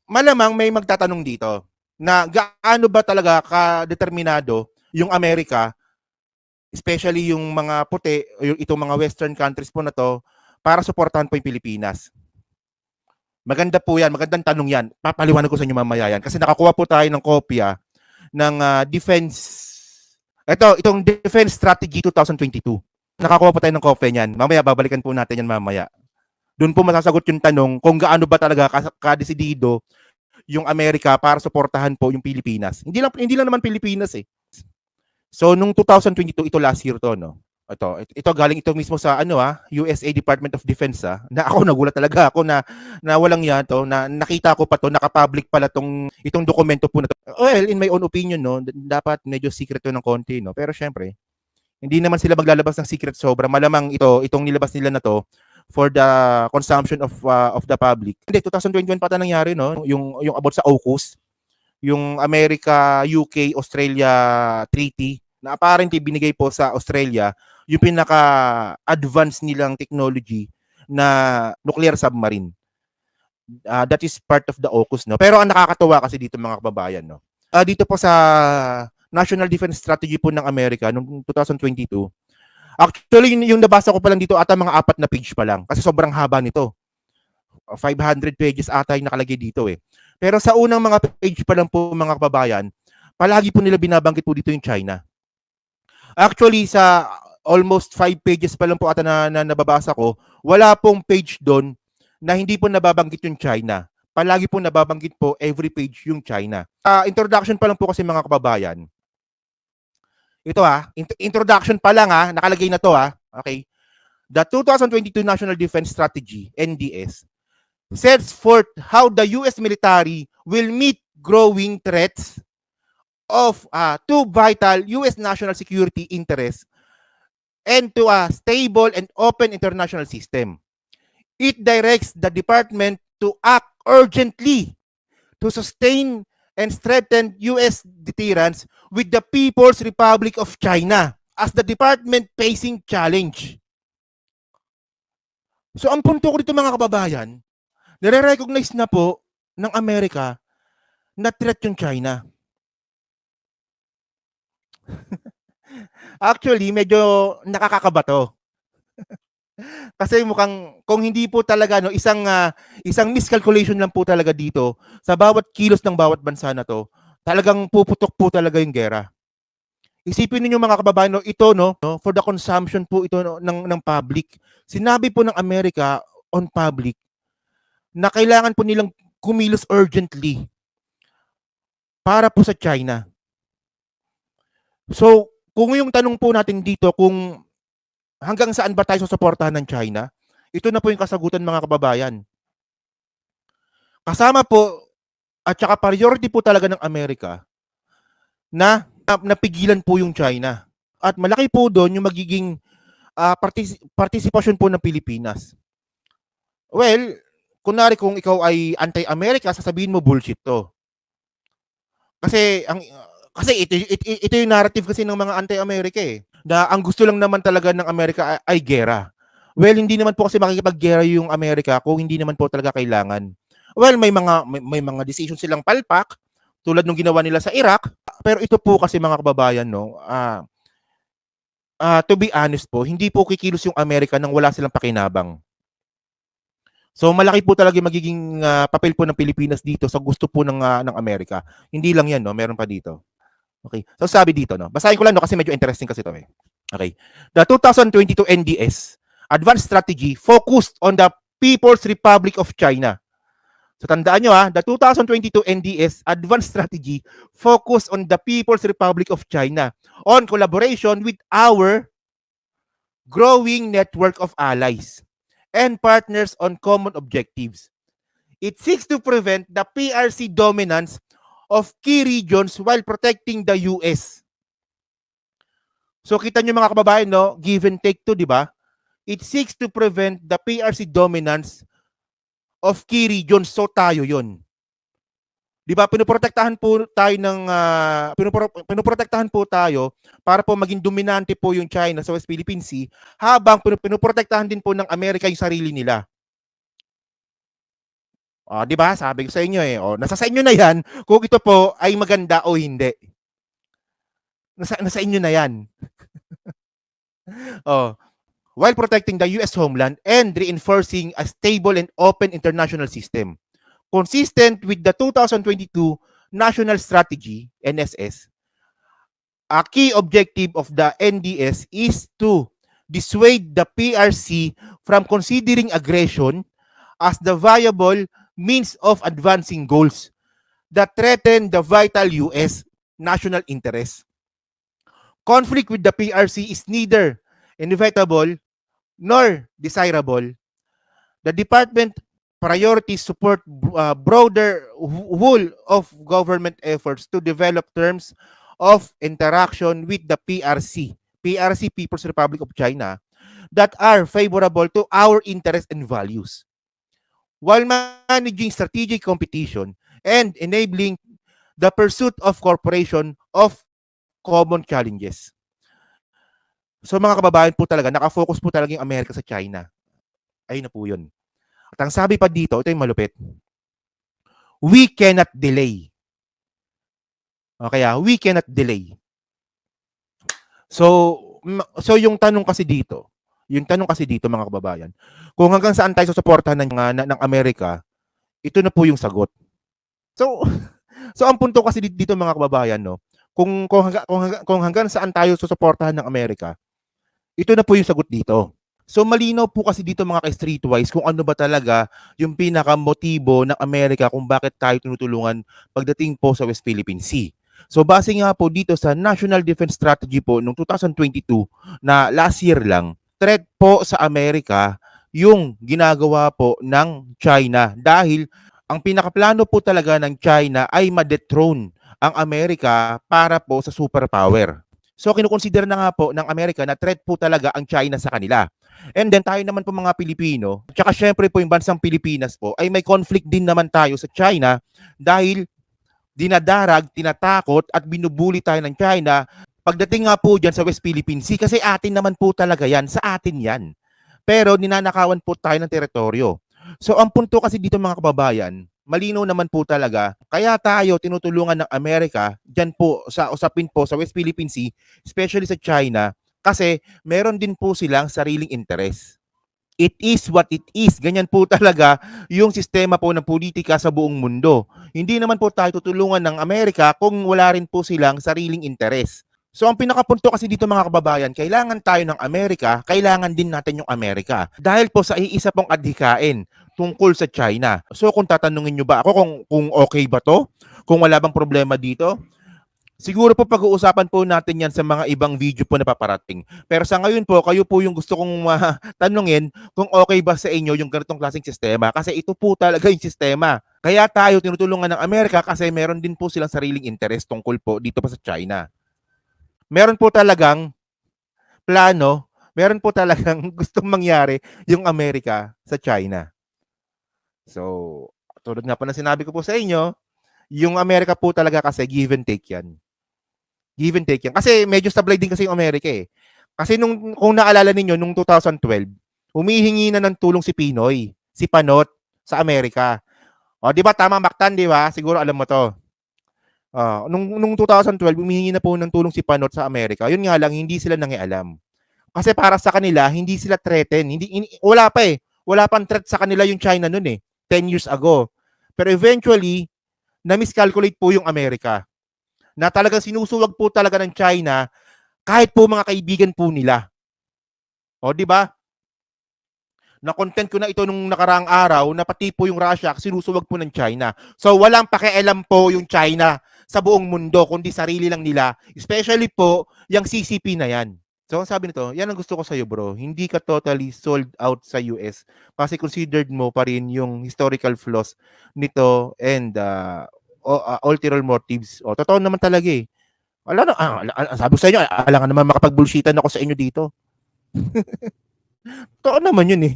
malamang may magtatanong dito na gaano ba talaga ka-determinado yung Amerika, especially yung mga puti, yung itong mga western countries po na to, para suportahan po yung Pilipinas. Maganda po yan, magandang tanong yan. Papaliwanag ko sa inyo mamaya yan. Kasi nakakuha po tayo ng kopya ng itong Defense Strategy 2022. Nakakuha po tayo ng kopya niyan. Mamaya, babalikan po natin yan mamaya. Doon po masasagot yung tanong kung gaano ba talaga kadesidido yung Amerika para suportahan po yung Pilipinas. Hindi lang naman Pilipinas eh. So nung 2022, ito last year to, no. Ito galing ito mismo sa USA Department of Defense na ako nagulat talaga ako na walang yan to, na nakita ko pa to, naka-public pala itong dokumento po na to. Well, in my own opinion, no, dapat medyo secret to ng konti, no. Pero syempre, hindi naman sila maglalabas ng secret sobra. Malamang itong nilabas nila na to for the consumption of the public. Hindi, 2021 pa ata nangyari, no? Yung about sa AUKUS, yung America, UK, Australia treaty na apparently binigay po sa Australia yung pinaka-advanced nilang technology na nuclear submarine. That is part of the AUKUS, no? Pero ang nakakatuwa kasi dito mga kababayan, no? Dito po sa National Defense Strategy po ng Amerika noong 2022, actually, yung nabasa ko pa lang dito ata mga 4 na page pa lang kasi sobrang haba nito. 500 pages ata yung nakalagay dito eh. Pero sa unang mga page pa lang po mga kababayan, palagi po nila binabanggit po dito yung China. Actually, sa almost 5 pages pa lang po ata na nababasa ko, wala pong page doon na hindi po nababanggit yung China. Palagi po nababanggit po every page yung China. Introduction pa lang po kasi mga kababayan. Ito introduction pa lang nakalagay na to okay. The 2022 National Defense Strategy, NDS, sets forth how the US military will meet growing threats of two vital US national security interests and to a stable and open international system. It directs the department to act urgently to sustain and strengthen US deterrence with the People's Republic of China as the department facing challenge. So ang punto ko dito mga kababayan, nare-recognize na po ng Amerika na threat yung China. Actually, medyo nakakakaba to. Kasi mukhang kung hindi po talaga isang miscalculation lang po talaga dito sa bawat kilos ng bawat bansa na to, talagang puputok po talaga yung gera. Isipin niyo mga kababayan, ito for the consumption po ito ng public. Sinabi po ng Amerika on public na kailangan po nilang kumilos urgently para po sa China. So, kung yung tanong po natin dito kung hanggang saan ba tayo susuportahan ng China, ito na po yung kasagutan mga kababayan. Kasama po at saka priority po talaga ng Amerika na napigilan po yung China. At malaki po doon yung magiging partisipasyon po ng Pilipinas. Well, kunwari kung ikaw ay anti-America, sasabihin mo bullshit to. Kasi ito yung narrative kasi ng mga anti-America eh. Na ang gusto lang naman talaga ng Amerika ay gera. Well, hindi naman po kasi makikipag-gera yung Amerika kung hindi naman po talaga kailangan. Well, may mga decision silang palpak tulad nung ginawa nila sa Iraq, pero ito po kasi mga kababayan to be honest po, hindi po kikilos yung Amerika nang wala silang pakinabang. So malaki po talaga magiging papel po ng Pilipinas dito sa gusto po ng Amerika. Hindi lang 'yan, meron pa dito. Okay. So sabi dito, basahin ko lang kasi medyo interesting kasi ito eh. Okay. The 2022 NDS Advanced Strategy focused on the People's Republic of China. So tandaan nyo the 2022 NDS Advanced Strategy focused on the People's Republic of China on collaboration with our growing network of allies and partners on common objectives. It seeks to prevent the PRC dominance of key regions while protecting the US. So kita nyo mga kababayan, give and take to, di ba? It seeks to prevent the PRC dominance of key regions. So tayo yun. Di ba? Pinoprotektahan po tayo para po maging dominante po yung China sa West Philippine Sea, habang pinoprotektahan din po ng Amerika yung sarili nila. 'Di ba? Sabi ko sa inyo eh. Nasa sa inyo na 'yan kung ito po ay maganda o hindi. Nasa inyo na 'yan. Oh, while protecting the US homeland and reinforcing a stable and open international system. Consistent with the 2022 National Strategy, NSS, a key objective of the NDS is to dissuade the PRC from considering aggression as the viable means of advancing goals that threaten the vital US national interest. Conflict with the PRC is neither inevitable nor desirable. The department priorities support broader whole of government efforts to develop terms of interaction with the PRC, People's Republic of China, that are favorable to our interests and values, while managing strategic competition and enabling the pursuit of cooperation of common challenges. So mga kababayan po talaga, nakafocus po talaga yung Amerika sa China. Ayun na po yun. At ang sabi pa dito, ito yung malupit, we cannot delay. Okay, we cannot delay. So yung tanong kasi dito mga kababayan, kung hanggang saan tayo susuportahan ng Amerika, ito na po yung sagot. So ang punto kasi dito mga kababayan, no, kung hanggang saan tayo susuportahan ng Amerika, ito na po yung sagot dito. So malinaw po kasi dito mga ka-streetwise kung ano ba talaga yung pinaka-motibo ng Amerika kung bakit tayo tinutulungan pagdating po sa West Philippine Sea. So base nga po dito sa National Defense Strategy po noong 2022 na last year lang, threat po sa Amerika yung ginagawa po ng China dahil ang pinakaplano po talaga ng China ay ma-dethrone ang Amerika para po sa superpower. So kinukonsider na nga po ng Amerika na threat po talaga ang China sa kanila. And then tayo naman po mga Pilipino, tsaka syempre po yung bansang Pilipinas po, ay may conflict din naman tayo sa China dahil dinadarag, tinatakot at binubuli tayo ng China pagdating nga po dyan sa West Philippine Sea kasi atin naman po talaga yan, sa atin yan. Pero ninanakawan po tayo ng teritoryo. So ang punto kasi dito mga kababayan, malinaw naman po talaga, kaya tayo tinutulungan ng Amerika dyan po sa usapin po sa West Philippine Sea, especially sa China, kasi meron din po silang sariling interes. It is what it is. Ganyan po talaga yung sistema po ng politika sa buong mundo. Hindi naman po tayo tutulungan ng Amerika kung wala rin po silang sariling interes. So ang pinakapunto kasi dito mga kababayan, kailangan tayo ng Amerika, kailangan din natin yung Amerika. Dahil po sa iisa pong adhikain tungkol sa China. So kung tatanungin nyo ba ako kung okay ba to? Kung wala bang problema dito? Siguro po pag-uusapan po natin yan sa mga ibang video po na paparating. Pero sa ngayon po, kayo po yung gusto kong tanungin kung okay ba sa inyo yung ganitong klaseng sistema. Kasi ito po talaga yung sistema. Kaya tayo tinutulungan ng Amerika kasi meron din po silang sariling interest tungkol po dito pa sa China. Meron po talagang plano, meron po talagang gustong mangyari yung Amerika sa China. So, tulad nga po na sinabi ko po sa inyo, yung Amerika po talaga kasi give and take yan. Give and take yan. Kasi medyo sablay din kasi yung Amerika eh. Kasi kung naalala ninyo, nung 2012, humihingi na ng tulong si Pinoy, si Panot, sa Amerika. O, di ba? Tama, Mactan, di ba? Siguro alam mo to. Nung 2012, humihingi na po ng tulong si Panot sa Amerika. Yun nga lang, hindi sila nangialam. Kasi para sa kanila, hindi sila threaten. Wala pa eh. Wala pang threat sa kanila yung China nun eh. 10 years ago. Pero eventually, na-miscalculate po yung Amerika na talagang sinusuwag po talaga ng China kahit po mga kaibigan po nila. O, di ba? Na-content ko na ito nung nakaraang araw na pati po yung Russia sinusuwag po ng China. So, walang pakialam po yung China sa buong mundo, kundi sarili lang nila. Especially po, yung CCP na yan. So, ang sabi nito, yan ang gusto ko sa'yo bro. Hindi ka totally sold out sa US kasi considered mo pa rin yung historical flaws nito and ulterior motives. O, totoo naman talaga eh. Sabi ko sa inyo, alangan naman makapag-bullshitan ako sa inyo dito. Totoo naman yun eh.